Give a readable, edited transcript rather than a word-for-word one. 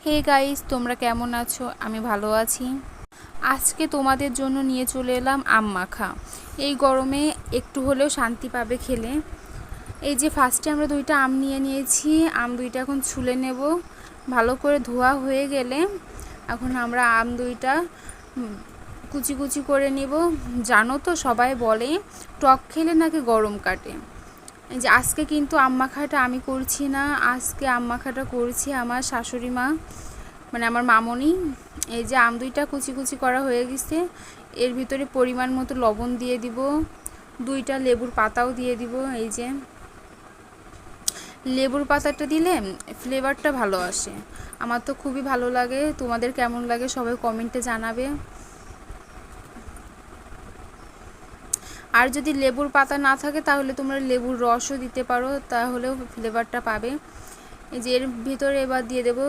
Hey guys, তোমরা কেমন আছো? আমি ভালো আছি। আজকে তোমাদের জন্য নিয়ে চলে এলাম আম মাখা। এই গরমে একটু হলেও শান্তি পাবে খেলে। এই যে ফার্স্টে আমরা দুইটা আম নিয়ে নিয়েছি। আম দুইটা এখন ছুলে নেব। ভালো করে ধোয়া হয়ে গেলে এখন আমরা আম দুইটা কুচি কুচি করে নেব। জানো তো, সবাই বলে টক খেলে নাকি গরম কাটে। এই যে আজকে কিন্তু আম মাখাটা আমি করছি না, আজকে আম মাখাটা করছি আমার শাশুড়ি মা, মানে আমার মামনি। এই যে আম দুইটা কুচি কুচি করা হয়ে গেছে। এর ভিতরে পরিমাণ মতো লবণ দিয়ে দিব, দুইটা লেবুর পাতাও দিয়ে দিব। এই যে লেবুর পাতাটা দিলে ফ্লেভারটা ভালো আসে। আমার তো খুবই ভালো লাগে। তোমাদের কেমন লাগে সবাই কমেন্টে জানাবে। আর যদি লেবুর পাতা না থাকে তাহলে তোমরা লেবুর রসও দিতে পারো, তাহলেও ফ্লেভারটা পাবে। এই যে এর ভিতরে এবার দিয়ে দেবো